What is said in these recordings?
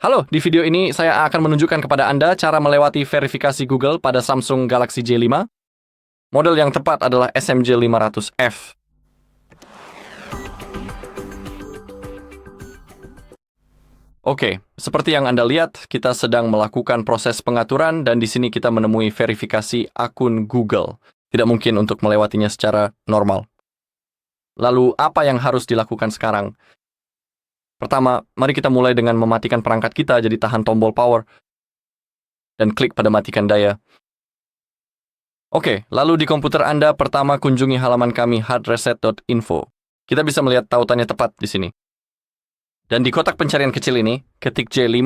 Halo, di video ini saya akan menunjukkan kepada Anda cara melewati verifikasi Google pada Samsung Galaxy J5. Model yang tepat adalah SMJ500F. Oke, seperti yang Anda lihat, kita sedang melakukan proses pengaturan dan di sini kita menemui verifikasi akun Google. Tidak mungkin untuk melewatinya secara normal. Lalu, apa yang harus dilakukan sekarang? Pertama, mari kita mulai dengan mematikan perangkat kita, jadi tahan tombol power dan klik pada matikan daya. Oke, lalu di komputer Anda pertama kunjungi halaman kami hardreset.info. Kita bisa melihat tautannya tepat di sini. Dan di kotak pencarian kecil ini, ketik J5,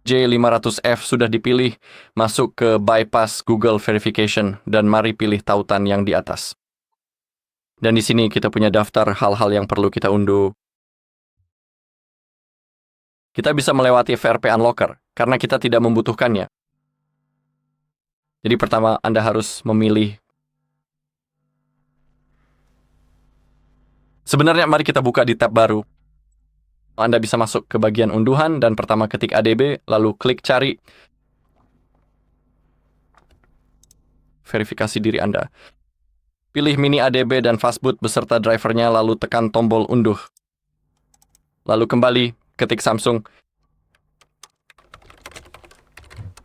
J500F sudah dipilih, masuk ke bypass Google Verification, dan mari pilih tautan yang di atas. Dan di sini kita punya daftar hal-hal yang perlu kita unduh. Kita bisa melewati VRP Unlocker, karena kita tidak membutuhkannya. Jadi pertama, Anda harus memilih. Sebenarnya mari kita buka di tab baru. Anda bisa masuk ke bagian unduhan, dan pertama ketik ADB, lalu klik cari. Verifikasi diri Anda. Pilih Mini ADB dan Fastboot beserta drivernya, lalu tekan tombol unduh. Lalu kembali, ketik Samsung.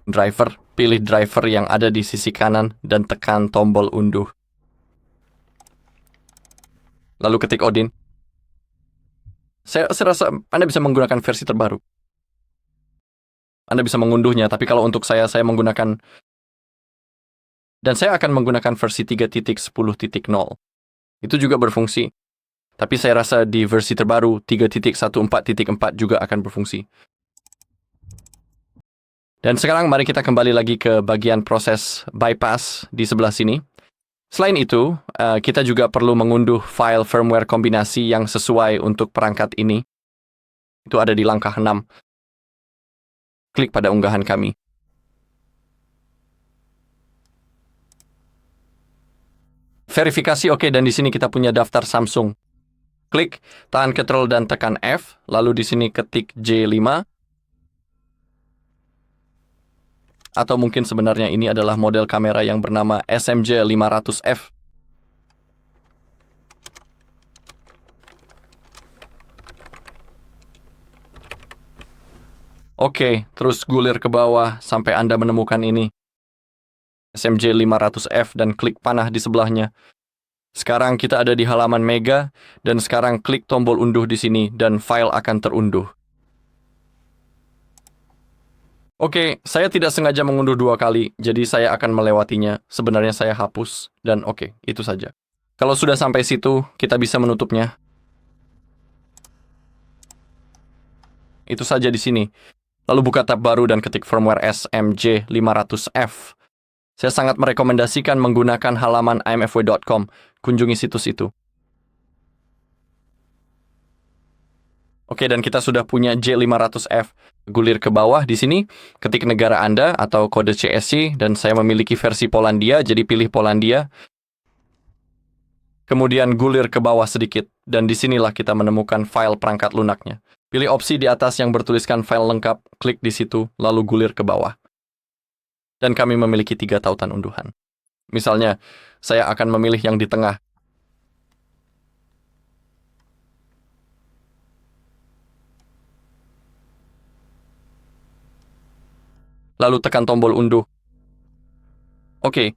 Driver, pilih driver yang ada di sisi kanan dan tekan tombol unduh. Lalu ketik Odin. Saya rasa Anda bisa menggunakan versi terbaru. Anda bisa mengunduhnya, tapi kalau untuk saya menggunakan. Dan saya akan menggunakan versi 3.10.0. Itu juga berfungsi. Tapi saya rasa di versi terbaru 3.14.4 juga akan berfungsi. Dan sekarang mari kita kembali lagi ke bagian proses bypass di sebelah sini. Selain itu, kita juga perlu mengunduh file firmware kombinasi yang sesuai untuk perangkat ini. Itu ada di langkah 6. Klik pada unggahan kami. Verifikasi oke, dan di sini kita punya daftar Samsung. Klik, tahan Ctrl dan tekan F, lalu di sini ketik J5. Atau mungkin sebenarnya ini adalah model kamera yang bernama SMJ500F. Oke, terus gulir ke bawah sampai Anda menemukan ini. SMJ500F dan klik panah di sebelahnya. Sekarang kita ada di halaman Mega, dan sekarang klik tombol unduh di sini, dan file akan terunduh. Oke, saya tidak sengaja mengunduh 2 kali, jadi saya akan melewatinya. Sebenarnya saya hapus, dan oke, itu saja. Kalau sudah sampai situ, kita bisa menutupnya. Itu saja di sini. Lalu buka tab baru dan ketik firmware SMJ500F. Saya sangat merekomendasikan menggunakan halaman imfw.com. Kunjungi situs itu. Oke, dan kita sudah punya J500F. Gulir ke bawah di sini, ketik negara Anda atau kode CSC, dan saya memiliki versi Polandia, jadi pilih Polandia. Kemudian gulir ke bawah sedikit, dan disinilah kita menemukan file perangkat lunaknya. Pilih opsi di atas yang bertuliskan file lengkap, klik di situ, lalu gulir ke bawah. Dan kami memiliki 3 tautan unduhan. Misalnya, saya akan memilih yang di tengah. Lalu tekan tombol unduh. Oke.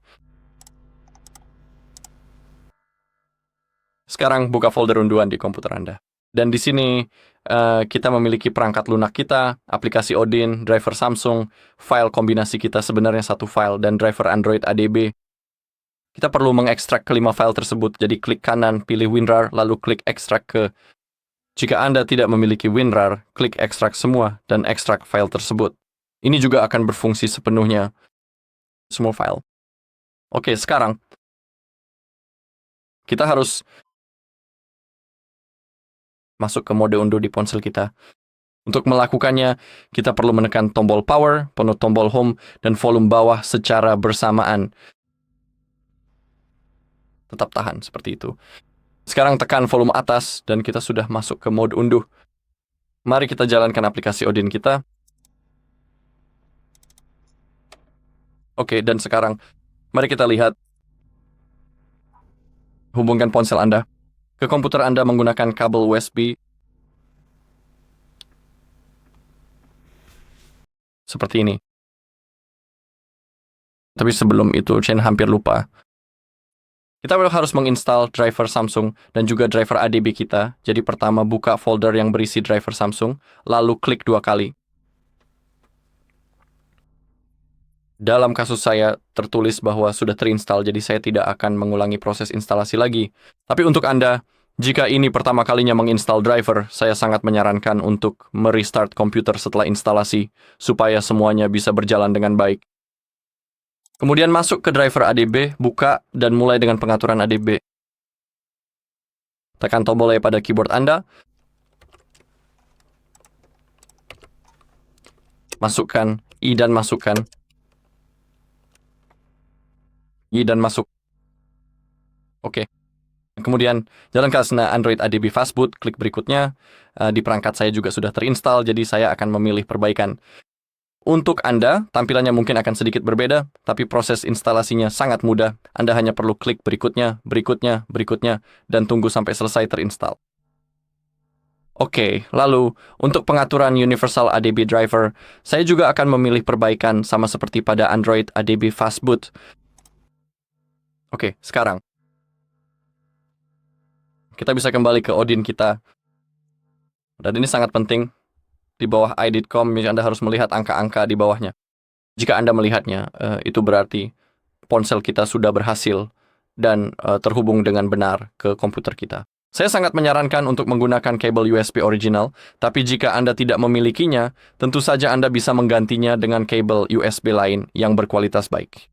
Sekarang buka folder unduhan di komputer Anda. Dan di sini kita memiliki perangkat lunak kita, aplikasi Odin, driver Samsung, file kombinasi kita sebenarnya satu file, dan driver Android ADB. Kita perlu mengekstrak kelima file tersebut, jadi klik kanan, pilih WinRAR, lalu klik ekstrak ke. Jika Anda tidak memiliki WinRAR, klik ekstrak semua, dan ekstrak file tersebut. Ini juga akan berfungsi sepenuhnya semua file. Oke, sekarang kita harus masuk ke mode unduh di ponsel kita. Untuk melakukannya, kita perlu menekan tombol power, penuh tombol home, dan volume bawah secara bersamaan. Tetap tahan, seperti itu. Sekarang tekan volume atas dan kita sudah masuk ke mode unduh. Mari kita jalankan aplikasi Odin kita. Oke, dan sekarang mari kita lihat. Hubungkan ponsel Anda ke komputer Anda menggunakan kabel USB seperti ini. Tapi sebelum itu, Chen hampir lupa. Kita harus menginstal driver Samsung dan juga driver ADB kita. Jadi pertama buka folder yang berisi driver Samsung, lalu klik 2 kali. Dalam kasus saya tertulis bahwa sudah terinstall, jadi saya tidak akan mengulangi proses instalasi lagi. Tapi untuk Anda, jika ini pertama kalinya menginstal driver, saya sangat menyarankan untuk merestart komputer setelah instalasi, supaya semuanya bisa berjalan dengan baik. Kemudian masuk ke driver ADB, buka, dan mulai dengan pengaturan ADB. Tekan tombol E pada keyboard Anda. Masukkan I dan masukkan. I dan masuk. Oke. Kemudian, jalankan Asana Android ADB Fastboot, klik berikutnya. Di perangkat saya juga sudah terinstall, jadi saya akan memilih perbaikan. Untuk Anda, tampilannya mungkin akan sedikit berbeda, tapi proses instalasinya sangat mudah. Anda hanya perlu klik berikutnya, berikutnya, berikutnya, dan tunggu sampai selesai terinstall. Oke, lalu untuk pengaturan Universal ADB Driver, saya juga akan memilih perbaikan sama seperti pada Android ADB Fastboot. Oke, sekarang kita bisa kembali ke Odin kita. Dan ini sangat penting. Di bawah iDid.com, Anda harus melihat angka-angka di bawahnya. Jika Anda melihatnya, itu berarti ponsel kita sudah berhasil dan terhubung dengan benar ke komputer kita. Saya sangat menyarankan untuk menggunakan kabel USB original, tapi jika Anda tidak memilikinya, tentu saja Anda bisa menggantinya dengan kabel USB lain yang berkualitas baik.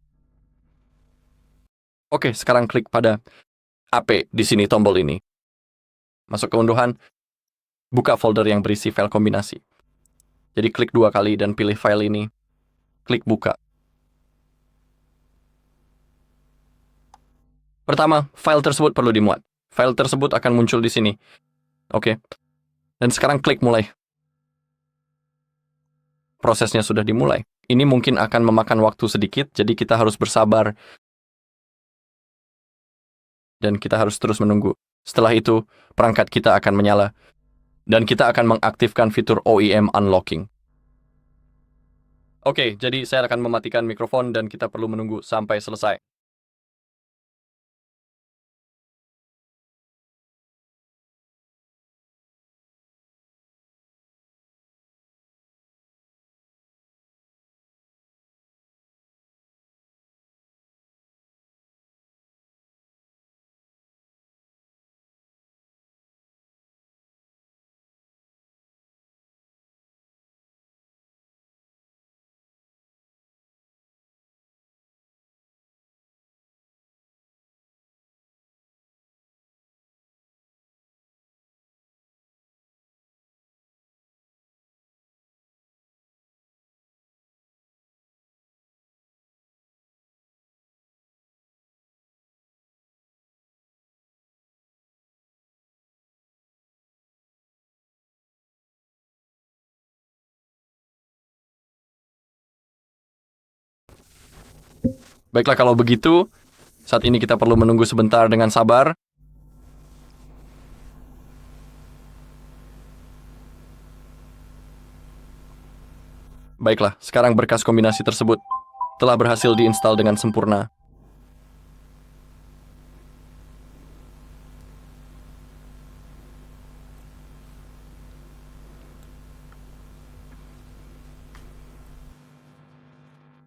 Oke, sekarang klik pada AP di sini, tombol ini. Masuk ke unduhan, buka folder yang berisi file kombinasi. Jadi klik 2 kali dan pilih file ini. Klik buka. Pertama, file tersebut perlu dimuat. File tersebut akan muncul di sini. Oke. Dan sekarang klik mulai. Prosesnya sudah dimulai. Ini mungkin akan memakan waktu sedikit, jadi kita harus bersabar. Dan kita harus terus menunggu. Setelah itu, perangkat kita akan menyala. Dan kita akan mengaktifkan fitur OEM Unlocking. Oke, jadi saya akan mematikan mikrofon dan kita perlu menunggu sampai selesai. Baiklah, kalau begitu, saat ini kita perlu menunggu sebentar dengan sabar. Baiklah, sekarang berkas kombinasi tersebut telah berhasil diinstal dengan sempurna.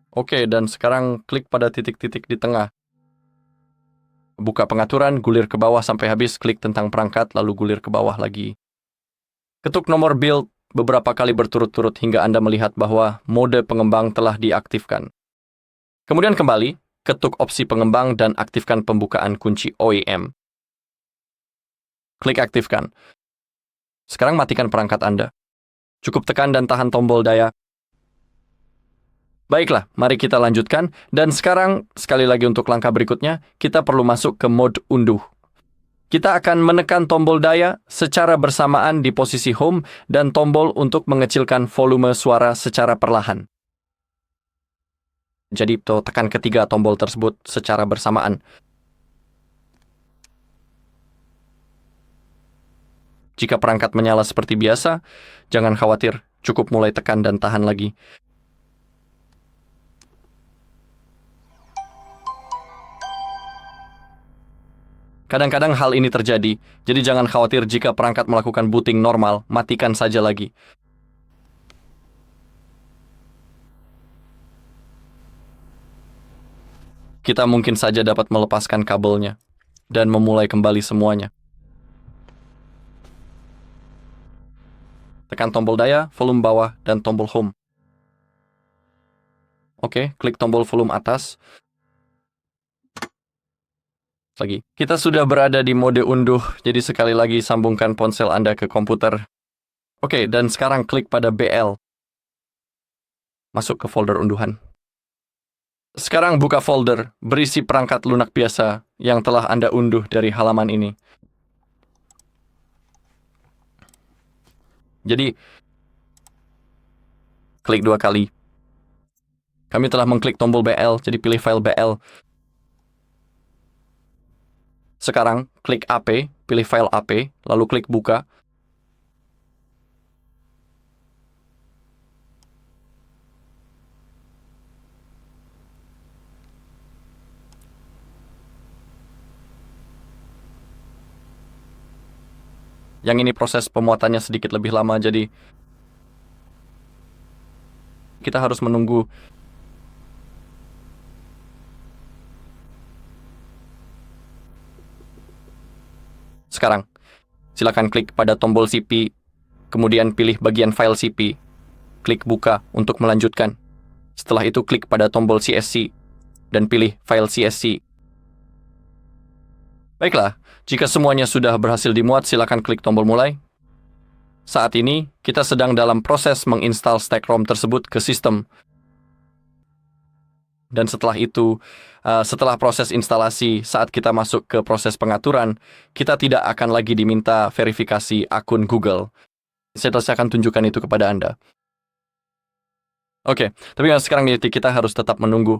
Oke, dan sekarang klik pada titik-titik di tengah. Buka pengaturan, gulir ke bawah sampai habis, klik tentang perangkat, lalu gulir ke bawah lagi. Ketuk nomor build beberapa kali berturut-turut hingga Anda melihat bahwa mode pengembang telah diaktifkan. Kemudian kembali, ketuk opsi pengembang dan aktifkan pembukaan kunci OEM. Klik aktifkan. Sekarang matikan perangkat Anda. Cukup tekan dan tahan tombol daya. Baiklah, mari kita lanjutkan. Dan sekarang, sekali lagi untuk langkah berikutnya, kita perlu masuk ke mode unduh. Kita akan menekan tombol daya secara bersamaan di posisi home dan tombol untuk mengecilkan volume suara secara perlahan. Jadi, tekan ketiga tombol tersebut secara bersamaan. Jika perangkat menyala seperti biasa, jangan khawatir, cukup mulai tekan dan tahan lagi. Kadang-kadang hal ini terjadi, jadi jangan khawatir jika perangkat melakukan booting normal, matikan saja lagi. Kita mungkin saja dapat melepaskan kabelnya dan memulai kembali semuanya. Tekan tombol daya, volume bawah, dan tombol home. Oke, klik tombol volume atas. Lagi. Kita sudah berada di mode unduh, jadi sekali lagi sambungkan ponsel Anda ke komputer. Oke, dan sekarang klik pada BL. Masuk ke folder unduhan. Sekarang buka folder berisi perangkat lunak biasa yang telah Anda unduh dari halaman ini. Jadi, klik 2 kali. Kami telah mengklik tombol BL, jadi pilih file BL. Sekarang, klik AP, pilih file AP, lalu klik buka. Yang ini proses pemuatannya sedikit lebih lama, jadi kita harus menunggu. Sekarang, silakan klik pada tombol CP, kemudian pilih bagian file CP. Klik buka untuk melanjutkan. Setelah itu klik pada tombol CSC dan pilih file CSC. Baiklah, jika semuanya sudah berhasil dimuat, silakan klik tombol mulai. Saat ini, kita sedang dalam proses menginstal stack ROM tersebut ke sistem. Dan setelah itu, setelah proses instalasi, saat kita masuk ke proses pengaturan, kita tidak akan lagi diminta verifikasi akun Google. Saya akan tunjukkan itu kepada Anda. Oke, tapi sekarang kita harus tetap menunggu.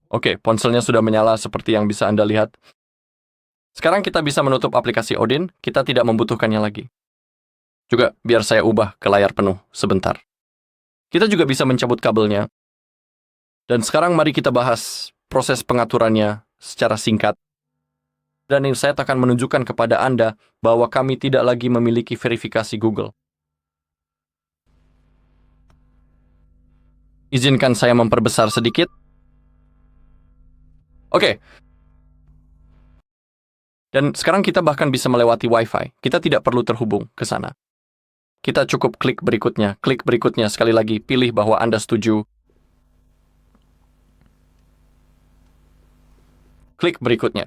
Oke, ponselnya sudah menyala seperti yang bisa Anda lihat. Sekarang kita bisa menutup aplikasi Odin, kita tidak membutuhkannya lagi. Juga, biar saya ubah ke layar penuh sebentar. Kita juga bisa mencabut kabelnya. Dan sekarang mari kita bahas proses pengaturannya secara singkat. Dan ini saya akan menunjukkan kepada Anda bahwa kami tidak lagi memiliki verifikasi Google. Izinkan saya memperbesar sedikit. Oke. Dan sekarang kita bahkan bisa melewati Wi-Fi. Kita tidak perlu terhubung ke sana. Kita cukup klik berikutnya. Klik berikutnya sekali lagi. Pilih bahwa Anda setuju. Klik berikutnya.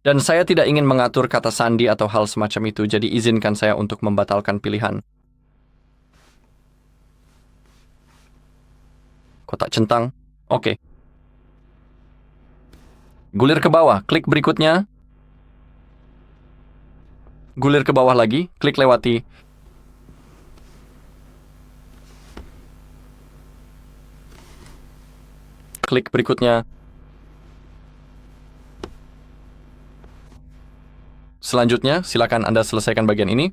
Dan saya tidak ingin mengatur kata sandi atau hal semacam itu, jadi izinkan saya untuk membatalkan pilihan. Kotak centang. Oke. Gulir ke bawah, klik berikutnya. Gulir ke bawah lagi, klik lewati. Klik berikutnya. Selanjutnya, silakan Anda selesaikan bagian ini.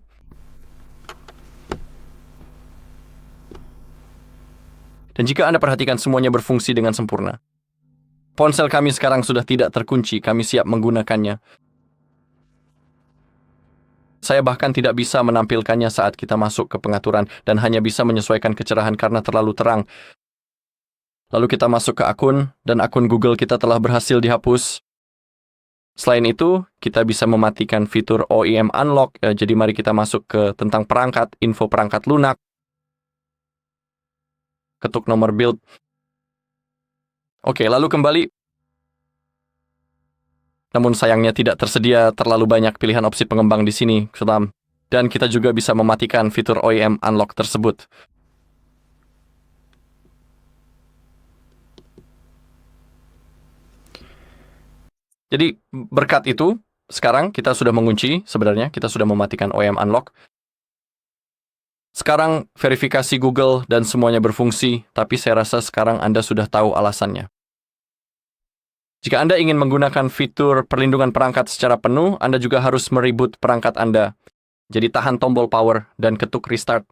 Dan jika Anda perhatikan semuanya berfungsi dengan sempurna. Ponsel kami sekarang sudah tidak terkunci, kami siap menggunakannya. Saya bahkan tidak bisa menampilkannya saat kita masuk ke pengaturan dan hanya bisa menyesuaikan kecerahan karena terlalu terang. Lalu kita masuk ke akun, dan akun Google kita telah berhasil dihapus. Selain itu, kita bisa mematikan fitur OEM Unlock, jadi mari kita masuk ke tentang perangkat, info perangkat lunak. Ketuk nomor build. Oke, lalu kembali. Namun sayangnya tidak tersedia terlalu banyak pilihan opsi pengembang di sini, Salam. Dan kita juga bisa mematikan fitur OEM Unlock tersebut. Jadi, berkat itu, sekarang kita sudah mengunci, sebenarnya kita sudah mematikan OEM Unlock. Sekarang verifikasi Google dan semuanya berfungsi, tapi saya rasa sekarang Anda sudah tahu alasannya. Jika Anda ingin menggunakan fitur perlindungan perangkat secara penuh, Anda juga harus mereboot perangkat Anda. Jadi tahan tombol power dan ketuk restart.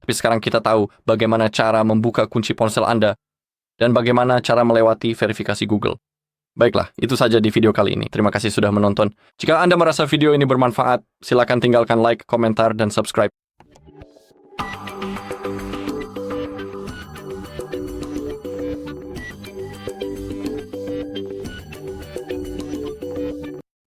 Tapi sekarang kita tahu bagaimana cara membuka kunci ponsel Anda dan bagaimana cara melewati verifikasi Google. Baiklah, itu saja di video kali ini. Terima kasih sudah menonton. Jika Anda merasa video ini bermanfaat, silakan tinggalkan like, komentar, dan subscribe.